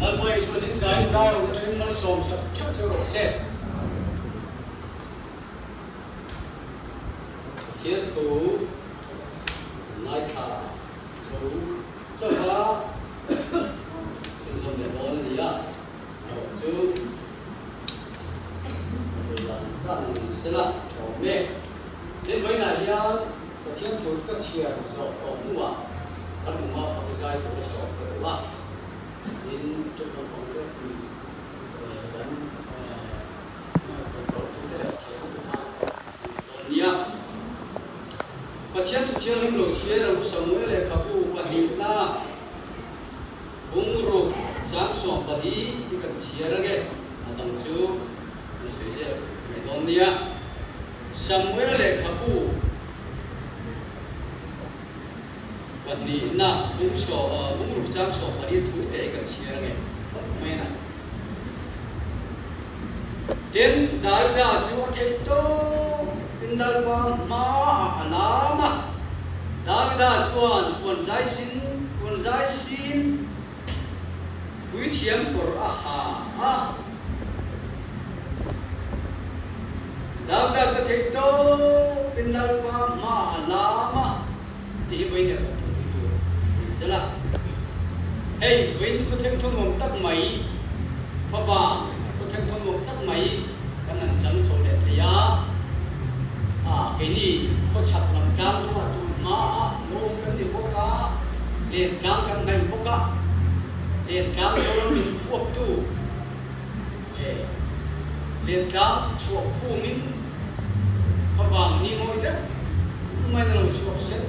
Always when it's dying, I will turn my soul to chapter set. Here to like so far, since I'm the one in the yard. Two, done, set up, or make. Then when I hear the team to cut here, so or move up, I don't know how to decide to the shop, but what? In to the contract, yeah. But yet to tell him to share somewhere like a fool, but he now Bungro, Jackson, but he can share again. I don't know, this is it. I don't know. Somewhere like a fool, but the now Bungro, Jackson, but he too take a share again. Then Davida so take to in the ma alama. Davida swan one zai sin which him for aha. Davida so take to in the ma alama. The way to Sala. Hey, when you take to Montak Mai, Papa. Thêm thôn một tất mấy cái này dẫn số để thấy cái này có chặt làm trang cho mà nô cái gì bốc cá liền trang cái này bốc cá liền trang cho mình phục tu liền trang chuộc phu mình có vàng ni ngồi đó mai nó chuộc sen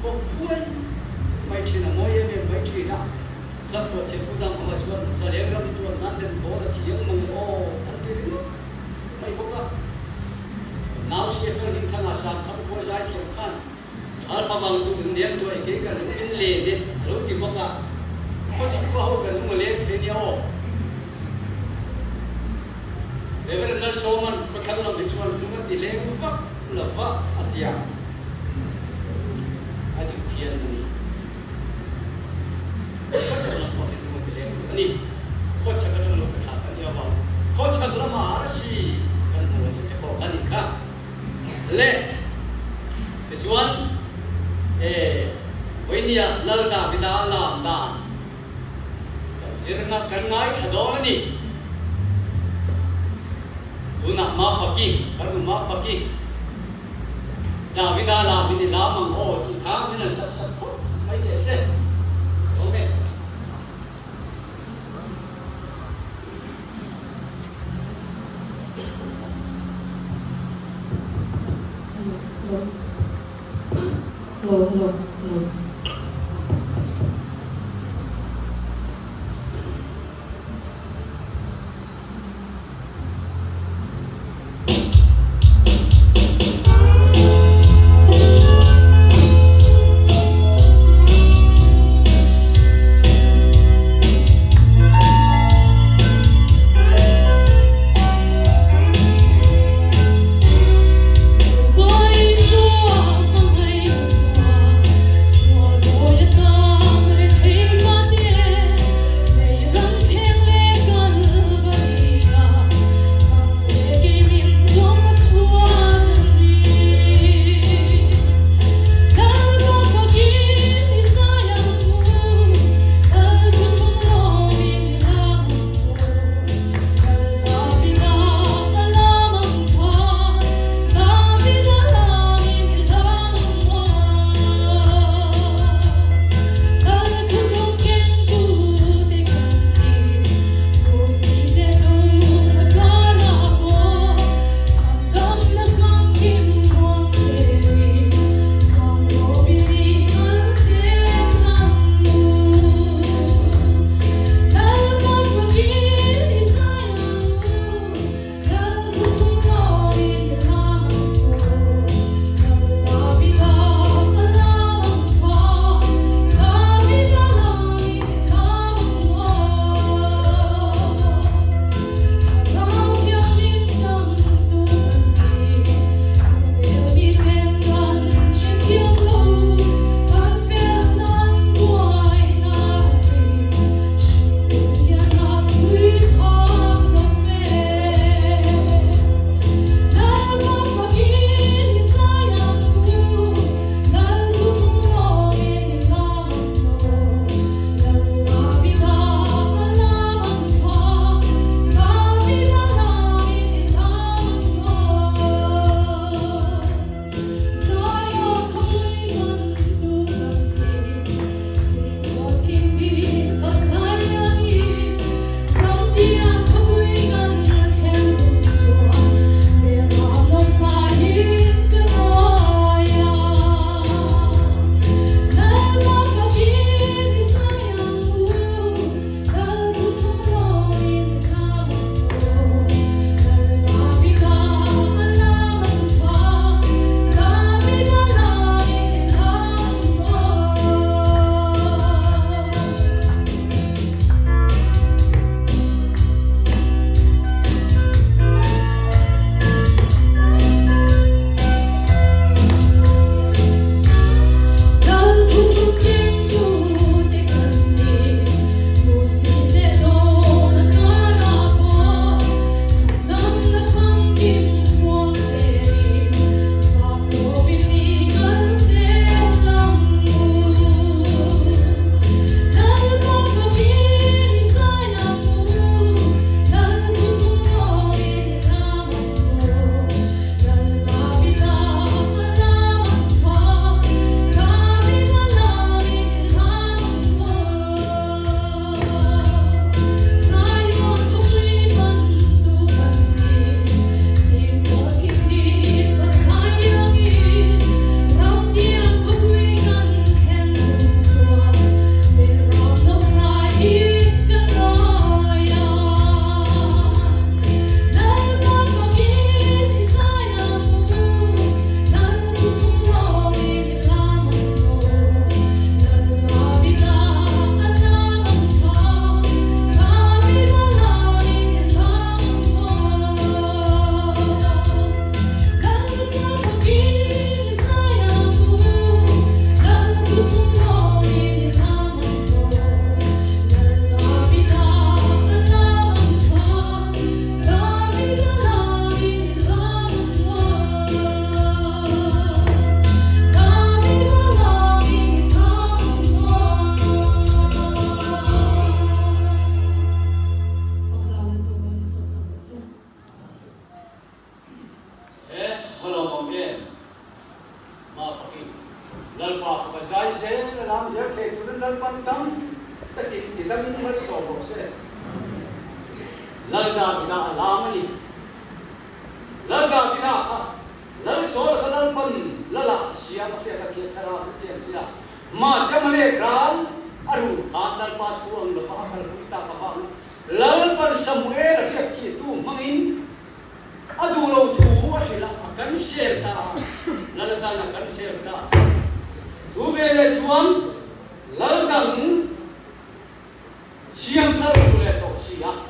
bốc phuôi mai chỉ là mỗi em mai chỉ đó rất là trên khu đang có chuyện giờ lấy ra một chuyệnนั้นเป็นโบราณที่ยังมันโอ้อันที่นี่ไม่พบว่าน้าเสียเรื่องทั้งอาสาทั้งผู้ใจเที่ยวขันอัลฟาบางตัวเลี้ยงตัวเองกันเป็นเล่เด็ดรู้ที่บอกว่าเขาชิบว่าเขากันมันเลี้ยงเทียนเอเวอร์นัลโซมันเขาทำเราดิชวนรู้ว่าที่เลี้ยงฟักละฟักอัตยาอันที่เพียรนี่เขาจะรับความเป็นตัวเองอันนี้เขาจะกระทำลงกระทำกันเดียวว่าเขาจะละมาอะไรสิกันหัวที่จะบอกกันอีกครั้งเล่ที่ส่วนวันนี้เราได้ไปด่าลามด่าเสียงนักกันง่ายถ้าโดนนี่ตัวนักมาฟักกิ้งกันมาฟักกิ้งด่าไปด่าลามนี่ลามังโอ้ที่ข้างนี่สักคนไม่ได้เสร็จโอเคNo. Boy, so Hello, again. Motherfucking lalpa for Zai say, and I'm there take to the lalpan down. That it did not mean what so say. Lalda Vida Lamani Lalda Vida Lal Sol Lalpan Lala Siam Tara Sia Ma Samale Gran Aru Khan Lalpatu and the Pakal Pita Lalpan Samuel Fifty two Mangin Adulo two Washila a Kanselta Lalatana Kanselta Tuvele Juan Laldan Siam Karuleto Sia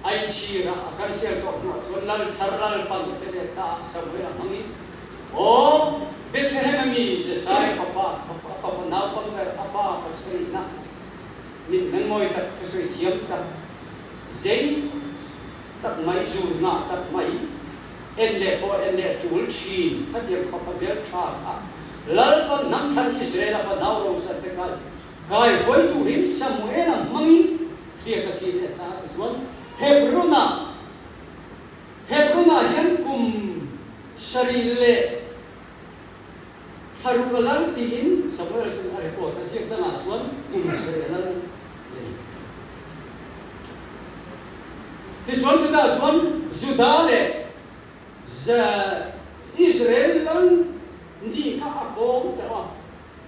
I cheer a Kansil talk not to another Taral Pandita somewhere among it. Oh, Bethlehem, the side of Napam, Afa, Pasrina, with Nemoita, Kasriam, Zay, that my Zoom, not that my Ende or Ende Jewel Chin, Katiam Copper Chart. Lalpa Namtan Israel for now, said the guy. Guy, going to him somewhere among it. Fear Katin that is one. Hebrona hian kum sharile tharugalan tin somewhere sun report ta siak dana suan kum sharile ti suan suda suan judale ja Israel lan ni ka afom ta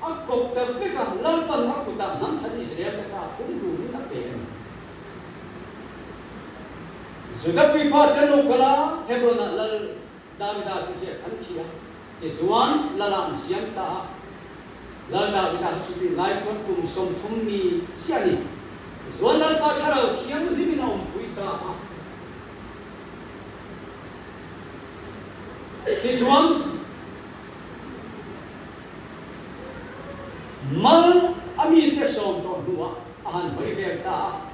akop ta fika lalpan akuta nam than Israel ta ka kum lu ni na te Sudah pipa terlokala Hebrona lal Davida cuci antia. Kesuan lalam siam ta lal Davida cuci laisuan kum som thummi siani. Kesuan lal pasarau tiang limina puita. Kesuan mal ami te som to dua ahan hoi verta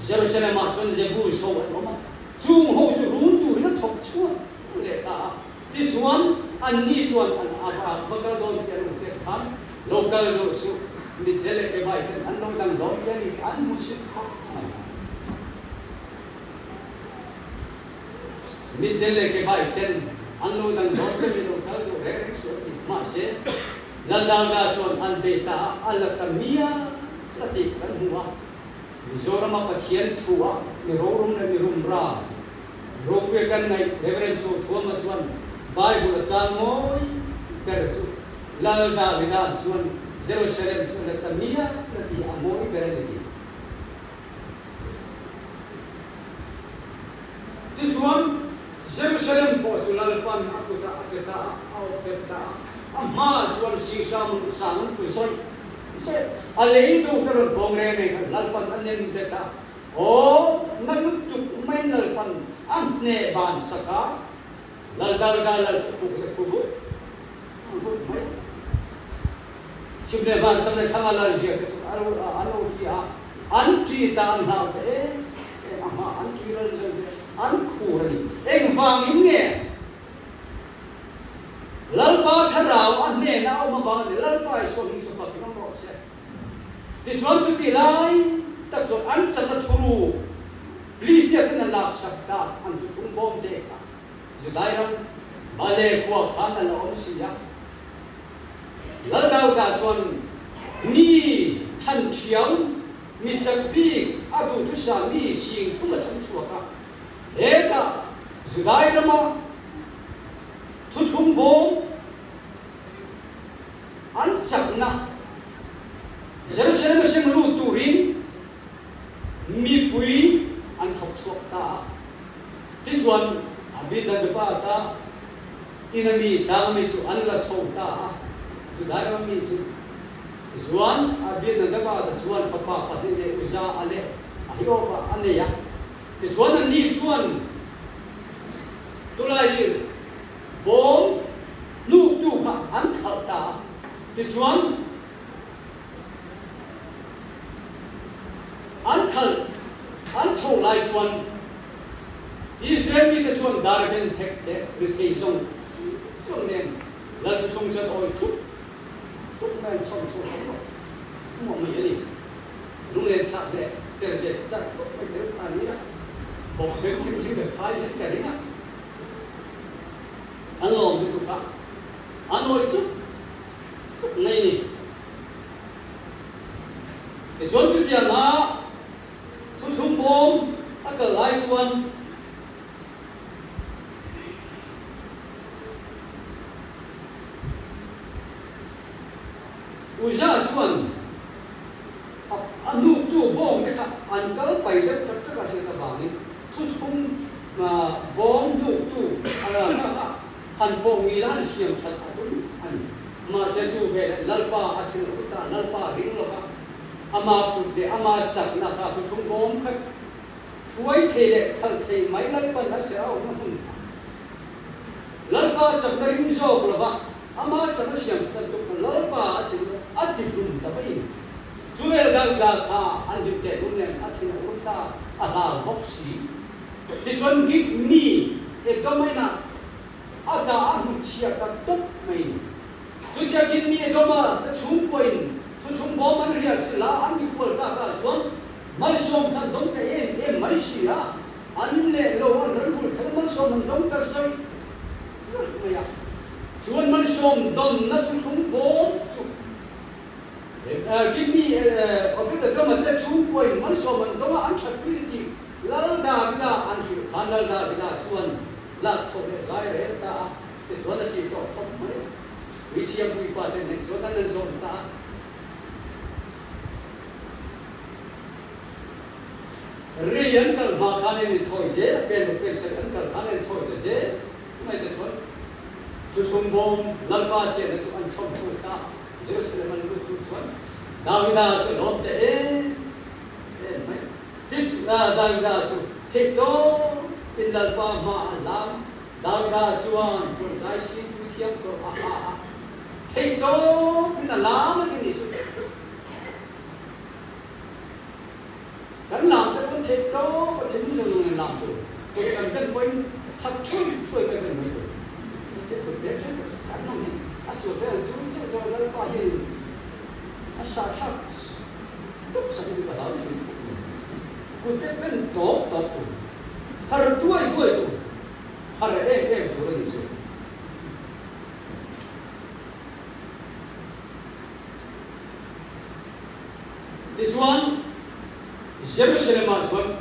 Jerusalem ason jebu so loma. Chung ho su run tu na thok chuan le ta ti chuan an ni chuan an a bakal don te ru te khan local lo su mi dele ke bai an no dang don che ni an musit kha mi dele ke bai ten an no dang don che ni local lo re su ti ma se lal da chuan an be ta ala ta mia la ti kan huwa Zorama Pathian Tua, Mirorum and Mirumbra, Ropekan night, Reverend Chu, Tuamachuan, Bible Salmo, Beretu, Lalda Vidan, Chuan, 07, Latamia, Lati Amoi Berenedi. This one, 07 Posulalpan, Akuta, Aketa, Auteta, Amas, one Sisham, San, Pusoi. Alay itu terus bongre ni kan lalpan anin deta. Oh, nanutuk main lalpan amne ban saka lalgal lal fufu mai. Simne ban samne thangal dia kesu anu dia anti tan hau te ama anti ral je an khurani eng wang nge lalpa tharau anne na ma wang ni lalpa so ni so fa ki mo se this one to be line that's what answer the thuru please dia kan la sakta an tu thum bom te ka judairam bale khwa khan la om sia lalda da chon ni chan chiang ni chak bi adu tu sa ni sing tu la chan chua ka eta judairam tu thum bom an sakna Jerusalem sem lu turin mi pui an thok suak ta ti chuan abida de pa ta inami ta mi chu an la chho ta chu dai mi chu chuan abida de pa ta chuan fa pa pa de uza ale ayo ba ane ya ti chuan an ni chuan tulai dir bom lu tu kha an khal ta ti chuan Uncle, until light one is ready to one dark and take the taison. Young name, let the tongue said, oh, took man so. Mommy, no name tap there, they're exact, like the Anina, or the high and carrying up. anh lòm cái tục đó anh nói chứ này nè cái chuyện sự kiện là thung bom cái lại chuyện uja chuyện anh nụ tu bom cái khác anh cứ bay đó tất cả các cái vàng này thung mà bom nụ tu han po ngi lan siam chat atun an ma se chu ve lalpa athin uta lalpa ring loka ama pu de ama chak na ka tu thung bom khat fuai the le khal the mai lalpa na se au na hun lalpa chak na ring jo klova ama chak na siam chat tu lalpa athin atilum ta bai chu ve da kha an him te un le athin uta ala hoksi ti chon gik ni e ka mai na ada ahun siap tak top main. Sudah kini agama tercung koin, tercung bom mana dia celah andi kual tak ada suam. Malsom kan dom te Malaysia, anim le lawan riful, saya malsom dom tersai. Maya, suan malsom dom na tercung bom. Kini apabila agama tercung koin, malsom dom ancak pilih. Lal Davida anjir, kanal Davida suan. Lak sobe zai re ta te zona chi to khop mai wi chi pui pa te ne zona nan zon ta re yan kal ma khane ni thoi je pen se an kal khane ni thoi je mai te chon chu chung bom lal pa che ne chu an chom chu ta je se le man lu tu chon Davida se lom te mai this Davida su take to in lalpa ma alam Davida suan pun sai si tiam ko take to in alam thì su kan làm cái con take to có thể như làm tu có cần cần quên thật chui xuôi cái này tu cái bực đấy cái cái nó này sửa thế là chú sẽ rồi lalpa thì sa chắc tốt sang đi vào đó chứ cũng cái bên tốt tốt har tuai tu har em tu ni se this one Jerusalem as one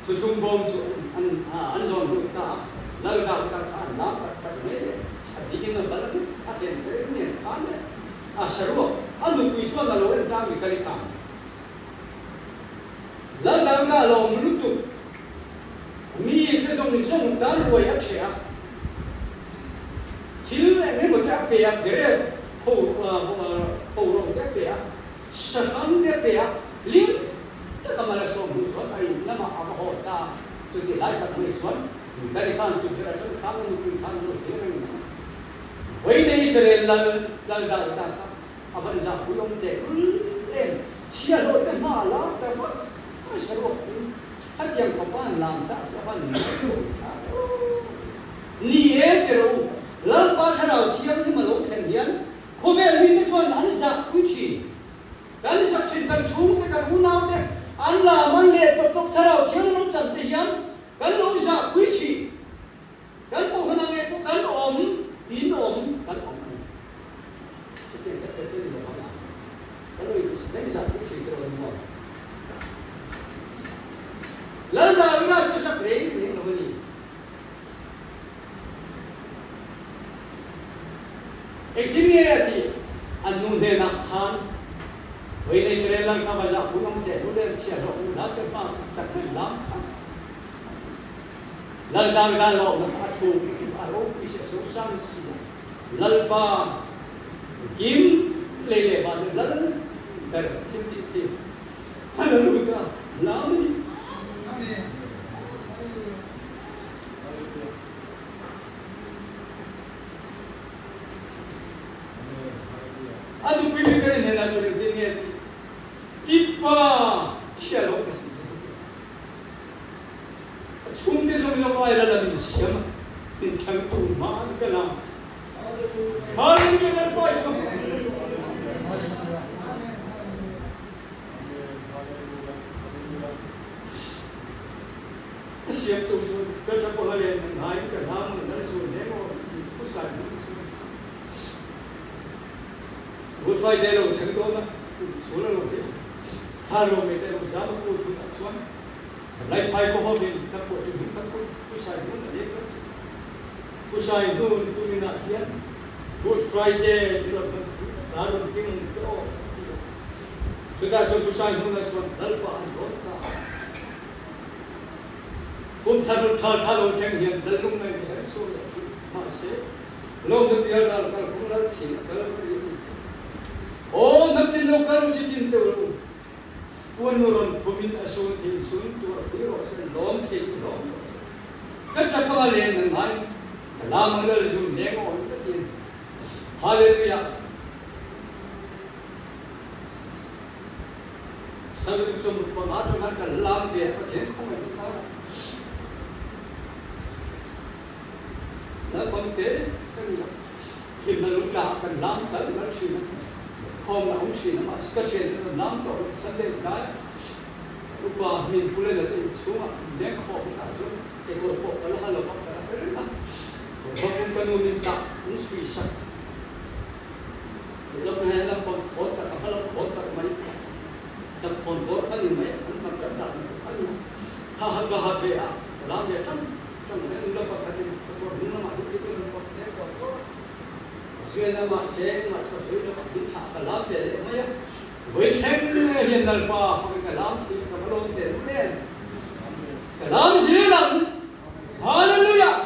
tu chung bom chu an zon ru ta lal ga ta kha na ta me adi na bal a ken ne khan a sharu anu kuiswa na lo en ta mi kali kha lal ga lo mulutu mi cái dòng ta ruồi áp chế thiếu lại nên một cái áp bè để phổ rộng cái bè sản phẩm cái bè liên tất cả mọi là số một số này là mà họ ta cho thì lại tập mấy số cái này khăn chụp ra trong khăn một khăn một thế này vậy đây sẽ là đạo ta vẫn giảm bớt ông để lên chia lỗ cái mà lá ta vẫn sẽ lỗถ้าเทียมเขาบ้านลามตาจะฟันนี่นี่เองเราเริ่มป้าถ้าเราเทียมที่มันลงแข่งเดียนเขาเวลมีแต่ชวนอันสักผู้ชีการสักชินกันชูแต่กันหุ่นเอาแต่อันลามันเลี้ยตบถ้าเราเทียมมันจันทียันกันลงสักผู้ชีกันพวกนั้นเองพวกกันอมหินอมกันอมจะเทียมแค่เทียมเดียวกันกันเลยจะได้สักผู้ชีตัวนึงLalu Davida susah kering ni namanya. Ekini ayati anu ne nak khan, wei Sri Lanka baca pulang je, udah siapa udah terpaksa tak melam khan. Lalu Davida lo nak atu, aro bisa susah sih. Lalu pa kim lele balu lalu tim. Lalu tu lama ni. Anu pilih keren ni nak suruh dia ni, ipa cia lok tu. Sungguh apa ada dalam siapa, ni kami tu mana kenal. Hari ni kita lepas. Siap tu kerja pola yang naik ke dalam dan suruh demo ผู้ชายมันGood Friday lo chang to na sura lo de tha lo me te lo za ma ko thu na chuan lai phai ko ho din na ko ti thak ko pu sai nu na le ka pu sai nu tu ni na hian Good Friday lo na ro ting so so ta so pu sai nu na chuan dal pa an ro ta kum tha lo chang hian dal lung mai me so ma se lo de piar na ka kum la thi ka Oh, natin local chitin to Punuron Pumin Asun Tin Sun to a hero and Lawmtea long. Cut up a lane and line, the lamin Zoom name on the tin. Hallelujah. Some Pamato had a Lawmtea, but then come and not one day. Him the look out and lamp that much. Hôm là ông xin mà các chuyện thì nắm tổ sân lên cái lúc mà mình cũng lên là tự xuống mà nhét khó cũng tạo xuống cái cổ bộ đó là hai lỗ bọc đó là rất là không cũng cần mình tạo cũng suy sạch lúc này là còn khó tạo hay là khó tạo mấy tập còn có khá nhiều mấy anh mà đã tạo khá nhiều ha về à làm việc trong này lúc mà khá nhiều còn đúng là mà lúc cái nó còn thế còn có xuyên là mà sẽ mà cho suy là mà đi chả cả làm về đấy mấy với xem hiện nay qua phải cái làm thì cái lon tiền lên cái làm gì làm Hallelujah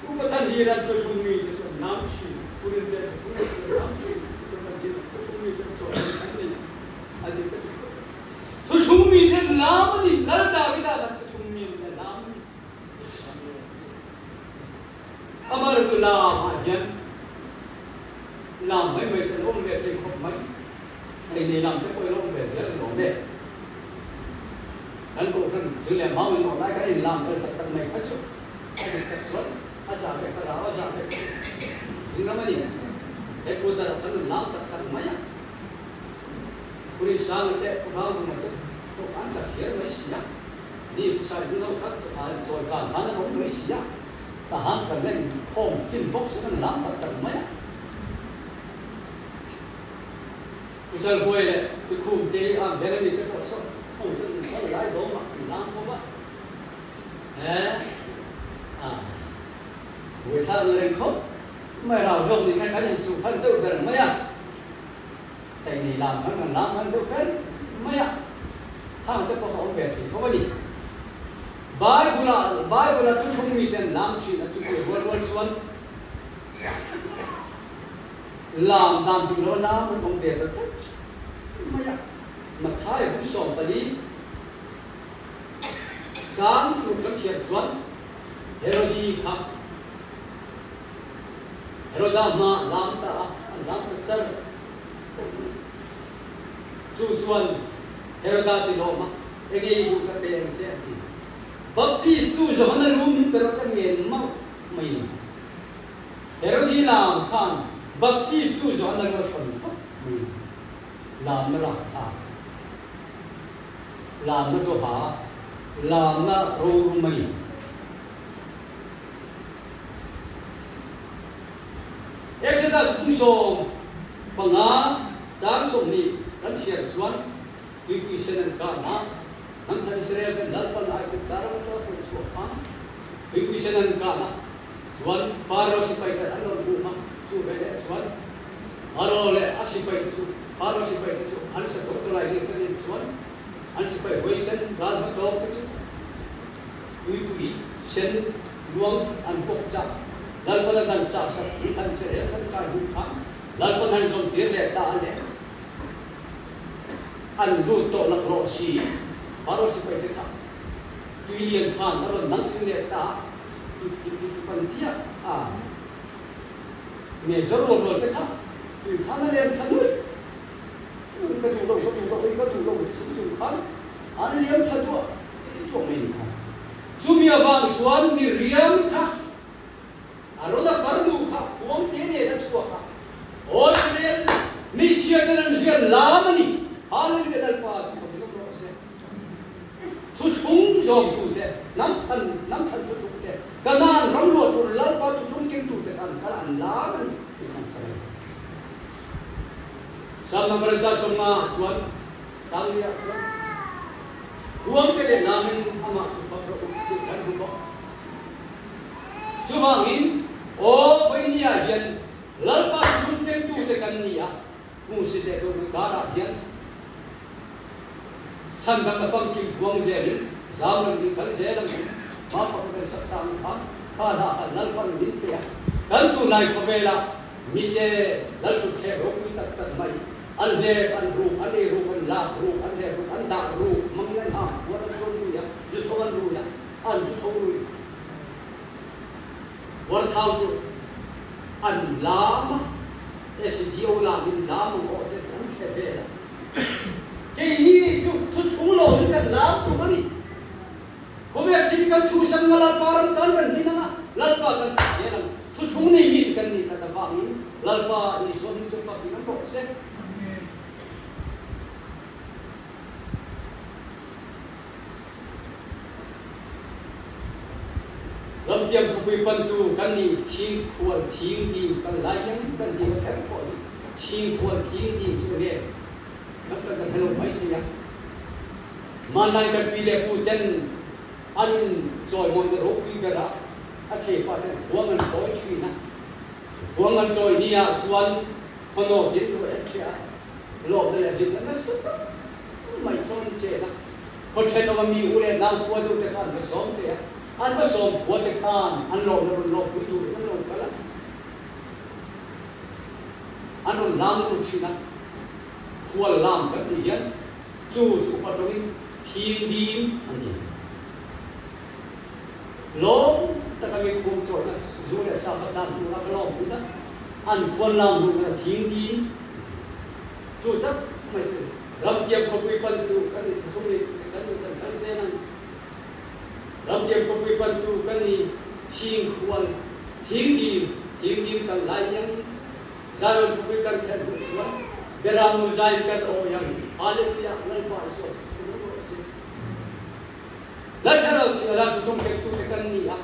cũng có thân gì là tôi không nghĩ cái làm chi cũng đến đây cũng làm chi tôi thân gì tôi không nghĩ cái chỗ này anh đi tôi không nghĩ thế làm gì làm Davida là tôi không nghĩ Amar tu làm hiền làm mấy cái lông về thì không mấy cái này làm cho cái lông về rất là ngon đấy anh cũng cần thứ là máu nó lại cái này làm cái tật này khác chứ cái này tật xuất asa cái đó asa cái thứ nó mới gì cái cô ta là cái làm tật mấy á kui sang cái cô nào cũng được cô ăn cả hiền mấy xí á đi sai đi đâu khác rồi cả tháng nó mấy xí á ta han kan lên khom fin box nó làm tật mấy cái sao hồi này cái khum tê ăn về này cái số không cho nên sao lại đó mà làm không á người ta lên khóc mà nào rồi thì cái này chịu thân tự cái mấy à tại vì làm thân làm thân tự cái mấy à thằng cho có về thì không có gì Bible là chúng không nghĩ đến làm chuyện là chúng tôi world xuân làm thì nó làm một công việc đó chứ mà thái cũng sống ta đi sáng thì một cái chuyện xuân Herodi khác Herodama làm ta chân chú xuân Heroda thì lộ mà cái cũng cái tiền chứ Baptist tu zo na lum pero kan yen ma mai Herodi làm khan Baptist tu zo na lo thon làm na la tha làm na to ha làm na ro mai Exodus cũng so panga chang so ni kan sia chuan ki senen ka na Nam Than Israel kan lalpan ay kutara mo to so kham bi senan ka na swan faro sipai ta alon buma chu vele swan aro le asipai chu faro sipai chu an sa to la ye kan swan an sipai hoisen gal ma to chu bi sen luang an pok cha lalpan kan cha sa Than Israel kan ka hu kham lalpan han som tir le ta ale an du to la ro si Baru siapa itu tak, tuilian kan, baru nangsin dia tak, pentia, measure roll itu tak, tu kan ada yang cadul, kadul itu kan, ada yang cadul, itu main kan, cumi abang suan Miriam kan, aroda fardu kan, kuang tiada ada semua kan, orang ni siapa dan siapa lama ni, Hallelujah dan pas. Thu chúng zom tu te nam than tu te kanan ram lo tu lal pa tu thum king tu te kan kalan la kan kan sai sam number sa somma chuan sang lia chuan huam te le lamin ama chu fa ro tu kan bu bo chu wangin o foinia hian lal pa thum king tu te kan nia mu si te do ka ra hian chan dam na fam kim huang je ni zam lam ni kal je lam ma fa ka sa tam kha la lal pan din pe kan tu nai khovela mi te lal chu the ro pi tak tak mai an le an ru an le ru an la ru an le ru an da ru mangilan ha wa da so ni ya ju tho an ru ya an ju tho ru wa thau chu an lam SDO la min lam o te an che vela cái gì chú thut chúng lo những cái làm tụ cái gì không biết thì cái chú sang là param tan cái gì na lal pa cái gì na thut chúng này gì cái gì thật là vậy lal pa đi xuống xuống pháp đi nó có sẽ Lawmtea khui pan tu cái gì chim khuôn thiên đi cái lai yang cái gì cái có chim khuôn thiên đi chú nghe các cái hello mấy thế nhá mà nay cái pi lệ phụ tên anh rồi mọi người rốt pi cái đó anh thấy pa tên huang anh rồi truy na huang anh rồi đi à chuan con nó biết rồi anh chia lộp đây là gì nó sốt mày son chế na con chơi nó mi u lên nào phua đâu thế kan nó sống thế anh mới sống phua thế kan anh lộp cái tu anh lộp cái là anh lộp làm luôn chi naควรล่ามกันที่เห็นจู่ปัจจุบันทีมดีมอันนี้ล้มแต่ก็มีควรโจทย์นะจู่เนี่ยสาขาการดูแลก็ล้มอยู่นะอันควรล่ามดูนะทีมดีมจู่ตั้งไม่ใช่รับเทียมขบุยปันตุกันนี่ทุกคนกันเส้นนั้นรับเทียมขบุยปันตุกันนี่ชิงควรทีมดีมกันหลายอย่างใจเราขบุยกันแทนตัวส่วนBeramu zain kan oh yang haleluya lalpa so so la charau chi la tu tum ke tu te kan ni ha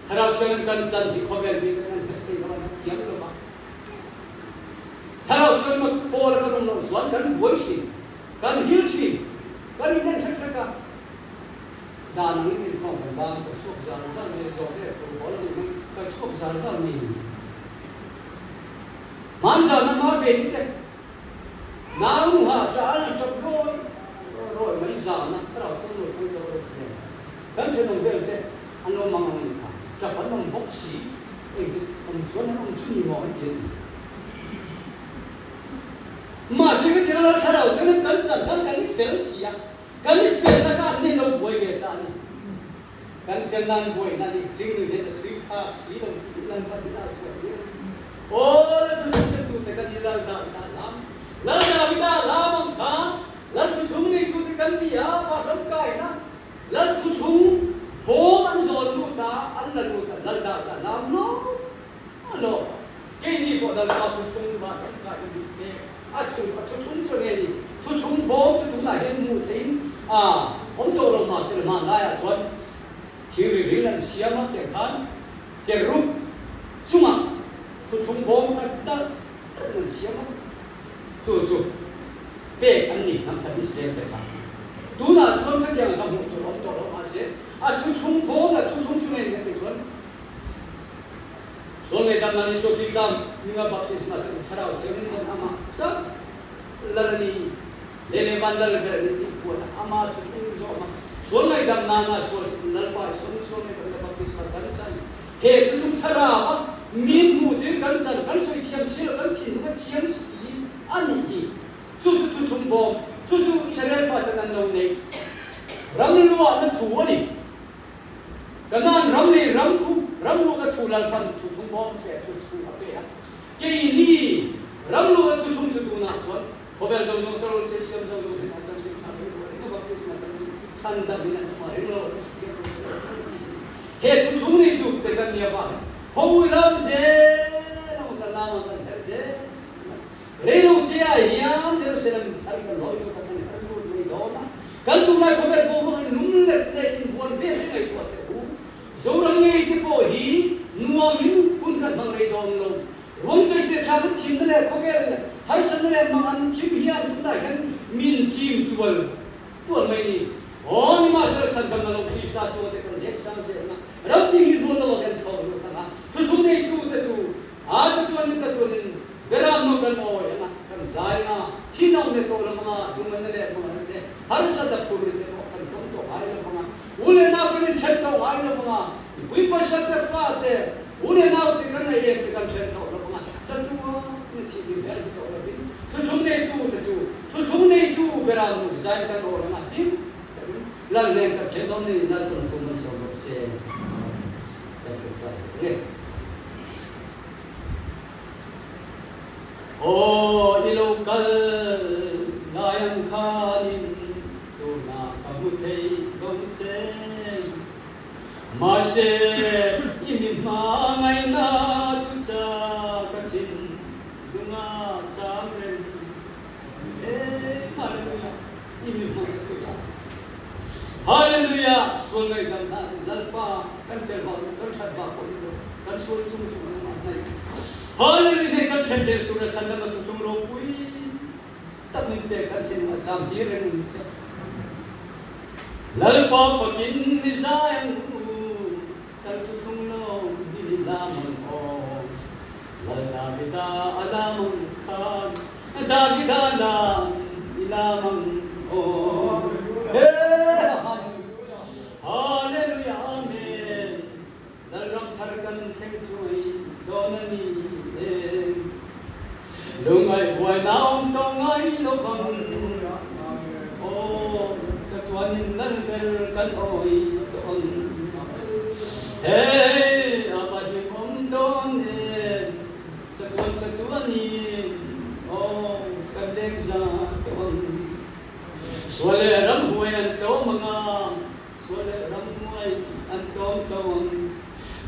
harau chen kan chan hi khovel bi kan sai ba na thiam lo ba charau chen ma pol kan no swan kan boi chi kan hil chi kan in thak ka dan ni tin khom kan ba ko sok zan zan ne zo de ko bol ni kan sok zan zan ni man sa na ma ve ni te nào ha trả là chọc rồi mấy giờ nó thở thở rồi không cho rồi cái chuyện đồng về thế anh lo mang anh cả chọc anh làm bốc xí ông chúa nhiều mỏi tiền mà sự cái chuyện nó thở rồi cho nên cẩn thận cái phèn xí à cái phèn nó cái anh nên bồi về ta đi cái phèn nan bồi nan đi riêng như thế là suy đồng nan bắt đi là suy ô là chúng ta tu cái đi là làm lal Davida lamam khan lal thuthung nei tu te kan dia wa ram kai na lal thuthung bom an zon nu ta an la nu ta lal da lam no alo ke ni bo dal ka thuthung wa ram kai ni te a thuthung so ne ni thuthung bom so tu na hen mu thein om to ro ma sel ma la ya chon thiri ri lan siama te khan serum chuma thuthung bom ka ta lan siama chú bé anh nhỉ nắm chặt đi xem thế nào đúng là xuân khách hàng làm một tổ mà sẽ chú không bố là chú không xuân này cái xuân này đâm là đi số chín đâm nhưng mà baptism là sẽ chào theo những con ama sao là đi lên ban là cái này đi buồn ama chú không rõ mà xuân này đâm na xuân lần bài xuân này cái baptism là cái chân hệ chú không chào min mu thế cái chân cái sợi thiêm xí là cái thìn cái thiêm xí anh gì chú thùng bom chú Israel phát triển lâu này ram lúa nó thua đi cái nan ram này ram lúa nó thua là phần chú thùng bom cái chú thùng apa ya cái ini ram lúa chú thùng chú thùng nào xuân có vẻ giống tôi thấy xem giống thì nó chẳng chả nó bác sĩ mà chẳng chăn đâm nên mà hết lâu hết chú thùng này tụ cái cái gì vậy hôi lắm thế nó cái làm mà cái thế Lawmtea yang saya sedang tarik loi kata ni, aduh ni doa. Kalau tu nak kau berburu nung le in buồn về cái tuột để u dấu răng nghe cái bộ hí nuông min kun kan mang rei dom lo ruang sai se tha cái thím le ko ke hai san le mang an thím hian tu da kan min chim tual mai ni ni ma sar san kan lo krista so te kan lek sang se na rau ti hi ro lo kan tho lo ta tu thum nei tu te chu a sa tu ni cha tu ni beram no kan o ya na kan zai na thi nam ne to lo ma du man le ma ne har sa da phur ne ko kan kom to ai lo ma ule na kan thet to ai lo ma wi pa sa te fa te ule na te kan na ye te kan thet to lo ma cha tu ni thi ni ber to lo bi tu thum nei tu te chu tu thum nei tu beram no zai kan o ma him lần lên các chiến đấu này là tuần thu mình sống một xe để chúng ta nghe ô ilokal layang kanin tu na kamutei dong chen ma se imi ma ngai na tu cha katin dunga cham ren hallelujah imi ma tu cha Hallelujah. Suul ngai dam na lalpa kan fel ba kan chat ba ko lo kan suul chung ma nai. Hallelujah ne kan chat tu ra san ma tu chung ro pui tak min pe kan tin ma cham ti ren ni che. Lalpa fakin ni sayang kan tu chung lo ni la man o. Davida alam khan Davida la ilamang o. Hallelujah, amen. Dalam tharkan sengtui donani lungai buai naom tongai lovang oh satuanin nalter kan oi ton hey abahim om don satuanin oh kan dengza ton Suale ram huai an to manga suale ram huai an tom ton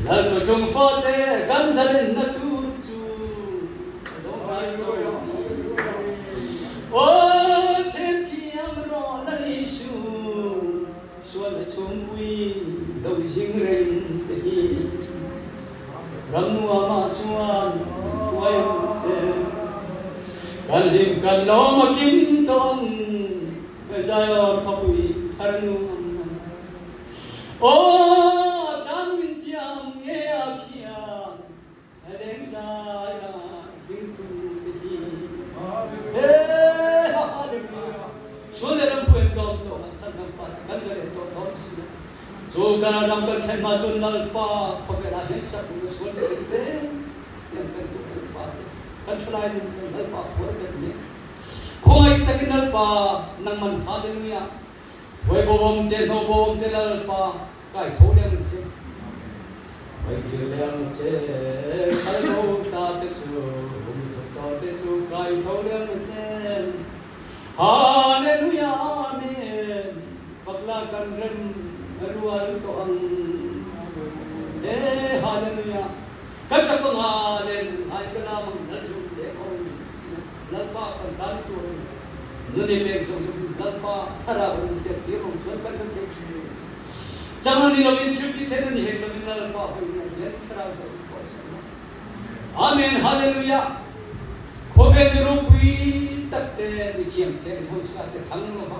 nal to chung fote kan salen na tur chu do kai to o chen kiam ro na li su suale chung pui do jing ren te hi ram nuwa ma chuan huai che kan lim kan lo ma kim ton Zion kapui tharnu amna o chan min tiam nge akhia heleng zaya hintu hi hallelujah sole ram puen kom to chan nam pa kan gare to don si jo kana ram kal khen ma chun nal pa khovela hen cha bu sol se te yan kan tu fa kan thlai ni nal pa khor kan ni Koi takinal pa nang man hallelujah. Koi bom te no bom te nal pa kai tholem che. Koi dilem che kai no ta te su bum ta te chu kai tholem che. Hallelujah amen. Fakla kan ren rual to ang hallelujah. Kachak ngalen ai kana mang nasu de oi. Lalpa santan tu nune pe so lalpa thara un te ti rom chon kan kan te jangan ni lovin chirti the ni he lovin lalpa ho ni he thara so ko amen hallelujah khobe ni ro pui tak te ni chiam te ho sa te thang no ha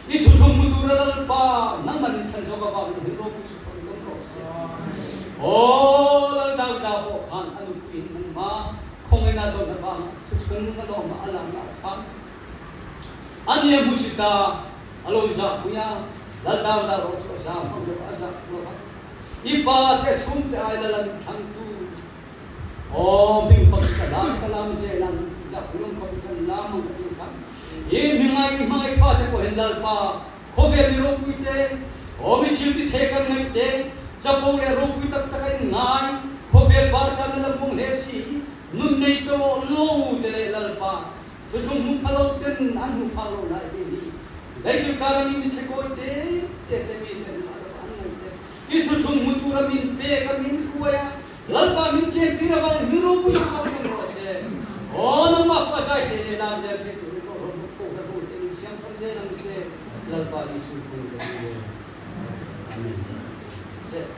i thu thum mu tu lalpa nang man than so ka ba ni ro pu so ko ro se o lal da da po khan anu pin man ma không ai nào tôi đã vào chúng nó lo mà làm nào khác anh em musita alo za punya la da ro so sa không được asa lo ipa te chum te ai la lan thang tu o ping phật ka lam se lan za kulum ko kan lam ko kan e mi mai fa te ko hendal pa ko ve mi ro puite o mi chilti the kan mai te chapo le ro pui tak tak ai ngai ko ve bar cha na bung le si nun nei to lo te le lalpa to chung mu phalo ten an mu phalo lai bi ni dai ki karami mi se ko te mi te an nai te i to chung mu tu ra min pe ka min khuaya lalpa min che ti ra ba mi ro pu sa ko ro se o na ma fa sai te le la je te tu ko ro ko ka ko te ni siam thon je nam che lalpa ni su ko te That's it.